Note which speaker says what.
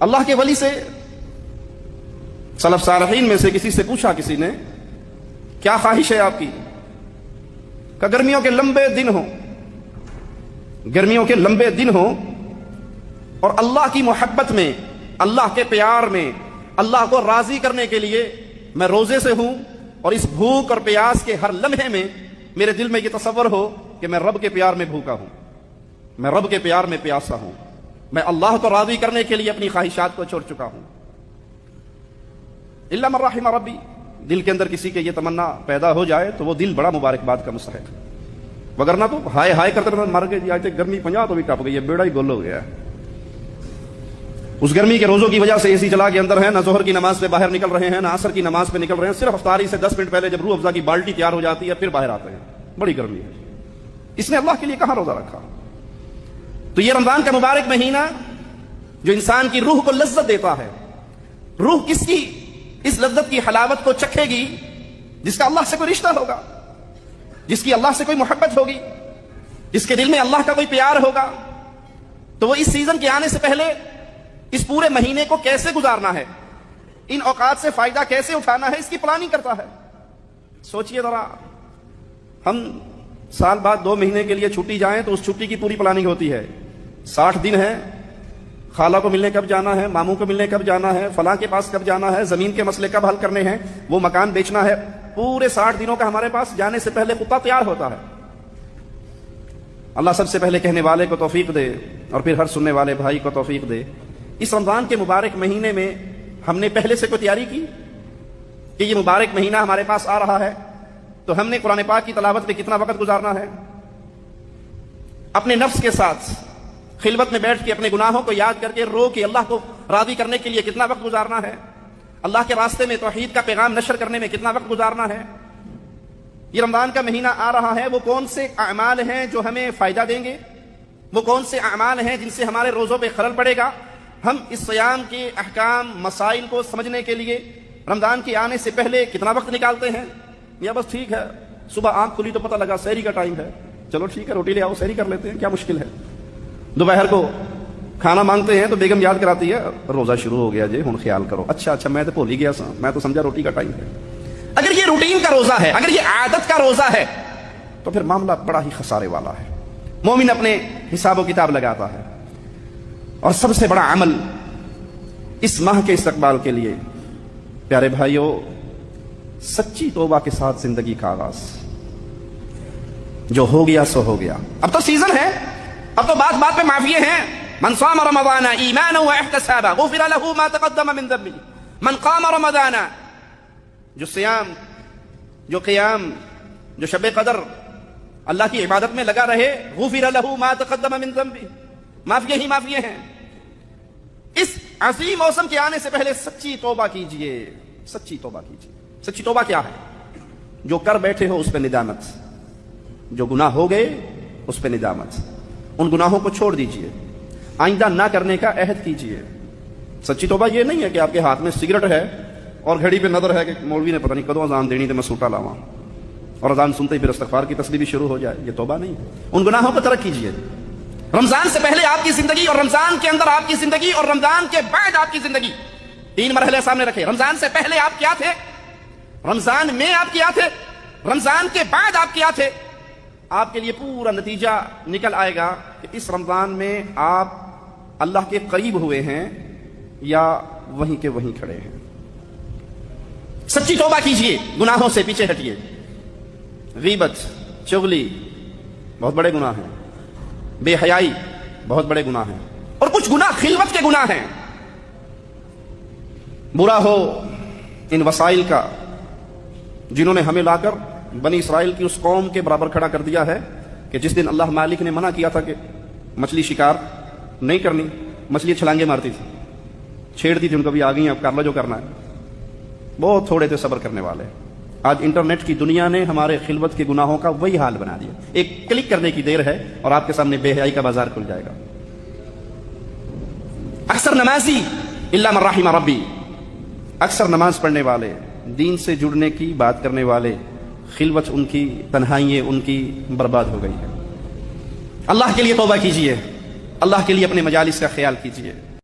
Speaker 1: اللہ کے ولی سے سلف صالحین میں سے کسی سے پوچھا کسی نے کیا خواہش ہے آپ کی؟ کہ گرمیوں کے لمبے دن ہوں، گرمیوں کے لمبے دن ہوں اور اللہ کی محبت میں، اللہ کے پیار میں، اللہ کو راضی کرنے کے لیے میں روزے سے ہوں، اور اس بھوک اور پیاس کے ہر لمحے میں میرے دل میں یہ تصور ہو کہ میں رب کے پیار میں بھوکا ہوں، میں رب کے پیار میں پیاسا ہوں، میں اللہ کو راضی کرنے کے لیے اپنی خواہشات کو چھوڑ چکا ہوں۔ الا من رحم ربی، دل کے اندر کسی کے یہ تمنا پیدا ہو جائے تو وہ دل بڑا مبارکباد کا مستحق، وگرنہ تو ہائے ہائے کرتے مر گئے جی، آج تک گرمی 50 تو بھی ٹپ گئی ہے، بیڑا ہی گول ہو گیا ہے۔ اس گرمی کے روزوں کی وجہ سے اے سی چلا کے اندر ہیں، نہ ظہر کی نماز پہ باہر نکل رہے ہیں، نہ عصر کی نماز پہ نکل رہے ہیں، صرف افطاری سے 10 منٹ پہلے جب روح افزا کی بالٹی تیار ہو جاتی ہے پھر باہر آتے ہیں، بڑی گرمی ہے۔ اس نے اللہ کے لیے کہاں روزہ رکھا؟ تو یہ رمضان کا مبارک مہینہ جو انسان کی روح کو لذت دیتا ہے، روح کس کی اس لذت کی حلاوت کو چکھے گی؟ جس کا اللہ سے کوئی رشتہ ہوگا، جس کی اللہ سے کوئی محبت ہوگی، جس کے دل میں اللہ کا کوئی پیار ہوگا، تو وہ اس سیزن کے آنے سے پہلے اس پورے مہینے کو کیسے گزارنا ہے، ان اوقات سے فائدہ کیسے اٹھانا ہے، اس کی پلاننگ کرتا ہے۔ سوچئے ذرا، ہم سال بعد 2 مہینے کے لیے چھٹی جائیں تو اس چھٹی کی پوری پلاننگ ہوتی ہے، 60 دن ہے، خالہ کو ملنے کب جانا ہے، ماموں کو ملنے کب جانا ہے، فلاں کے پاس کب جانا ہے، زمین کے مسئلے کب حل کرنے ہیں، وہ مکان بیچنا ہے، پورے 60 دنوں کا ہمارے پاس جانے سے پہلے خطہ تیار ہوتا ہے۔ اللہ سب سے پہلے کہنے والے کو توفیق دے اور پھر ہر سننے والے بھائی کو توفیق دے۔ اس رمضان کے مبارک مہینے میں ہم نے پہلے سے کوئی تیاری کی کہ یہ مبارک مہینہ ہمارے پاس آ رہا ہے تو ہم نے قرآن پاک کی تلاوت پہ کتنا وقت گزارنا ہے، اپنے نفس کے ساتھ خلوت میں بیٹھ کے اپنے گناہوں کو یاد کر کے رو کے اللہ کو راضی کرنے کے لیے کتنا وقت گزارنا ہے، اللہ کے راستے میں توحید کا پیغام نشر کرنے میں کتنا وقت گزارنا ہے۔ یہ رمضان کا مہینہ آ رہا ہے، وہ کون سے اعمال ہیں جو ہمیں فائدہ دیں گے، وہ کون سے اعمال ہیں جن سے ہمارے روزوں پہ خلل پڑے گا۔ ہم اس صیام کے احکام مسائل کو سمجھنے کے لیے رمضان کے آنے سے پہلے کتنا وقت نکالتے ہیں؟ یا بس ٹھیک ہے صبح آنکھ کھلی تو پتہ لگا سحری کا ٹائم ہے، چلو ٹھیک ہے روٹی لے آؤ سحری کر لیتے ہیں، کیا مشکل ہے۔ دوپہر کو کھانا مانگتے ہیں تو بیگم یاد کراتی ہے روزہ شروع ہو گیا جی، ہن خیال کرو، اچھا میں تو بھول ہی گیا، میں تو سمجھا روٹی کا ٹائم ہے۔ اگر یہ روٹین کا روزہ ہے، اگر یہ عادت کا روزہ ہے تو پھر معاملہ بڑا ہی خسارے والا ہے۔ مومن اپنے حساب و کتاب لگاتا ہے، اور سب سے بڑا عمل اس ماہ کے استقبال کے لیے پیارے بھائیوں سچی توبہ کے ساتھ زندگی کا آغاز۔ جو ہو گیا سو ہو گیا، اب تو سیزن ہے، اب تو بات بات پہ معافیے ہیں۔ من صام رمضان ایمانا واحتسابا غفر له ما تقدم من ذنبه، من قام رمضان، جو سیام، جو قیام، جو شب قدر اللہ کی عبادت میں لگا رہے، غفر له ما تقدم من ذنبه، معافیے ہی معافیے ہیں۔ اس عظیم موسم کے آنے سے پہلے سچی توبہ کیجئے، سچی توبہ کیجئے۔ سچی توبہ کیا ہے؟ جو کر بیٹھے ہو اس پہ ندامت، جو گناہ ہو گئے اس پہ ندامت، ان گناہوں کو چھوڑ دیجئے، آئندہ نہ کرنے کا عہد کیجئے۔ سچی توبہ یہ نہیں ہے کہ آپ کے ہاتھ میں سگریٹ ہے اور گھڑی پہ نظر ہے کہ مولوی نے پتہ نہیں کدوں اذان دینی تو میں سوٹا لاواں، اور اذان سنتے ہی پھر استغفار کی تسبیح بھی شروع ہو جائے، یہ توبہ نہیں ہے۔ ان گناہوں کو ترک کیجئے۔ رمضان سے پہلے آپ کی زندگی، اور رمضان کے اندر آپ کی زندگی، اور رمضان کے بعد آپ کی زندگی، 3 مرحلے سامنے رکھے۔ رمضان سے پہلے آپ کیا تھے، رمضان میں آپ کیا تھے، رمضان کے بعد آپ کیا تھے۔ آپ کے لیے پورا نتیجہ نکل آئے گا کہ اس رمضان میں آپ اللہ کے قریب ہوئے ہیں یا وہیں کے وہیں کھڑے ہیں۔ سچی توبہ کیجئے، گناہوں سے پیچھے ہٹیے۔ غیبت، چغلی بہت بڑے گناہ ہیں، بے حیائی بہت بڑے گناہ ہیں، اور کچھ گناہ خلوت کے گناہ ہیں۔ برا ہو ان وسائل کا جنہوں نے ہمیں لا کر بنی اسرائیل کی اس قوم کے برابر کھڑا کر دیا ہے کہ جس دن اللہ مالک نے منع کیا تھا کہ مچھلی شکار نہیں کرنی، مچھلی چھلانگے مارتی تھی، چھیڑتی تھی ان کو بھی آ گئی اب کر لو جو کرنا ہے۔ بہت تھوڑے تھے صبر کرنے والے۔ آج انٹرنیٹ کی دنیا نے ہمارے خلوت کے گناہوں کا وہی حال بنا دیا، ایک کلک کرنے کی دیر ہے اور آپ کے سامنے بے حیائی کا بازار کھل جائے گا۔ اکثر نمازی الا من رحم ربی، اکثر نماز پڑھنے والے، دین سے جڑنے کی بات کرنے والے، خلوت ان کی، تنہائییں ان کی برباد ہو گئی ہے۔ اللہ کے لیے توبہ کیجئے، اللہ کے لیے اپنے مجالس کا خیال کیجئے۔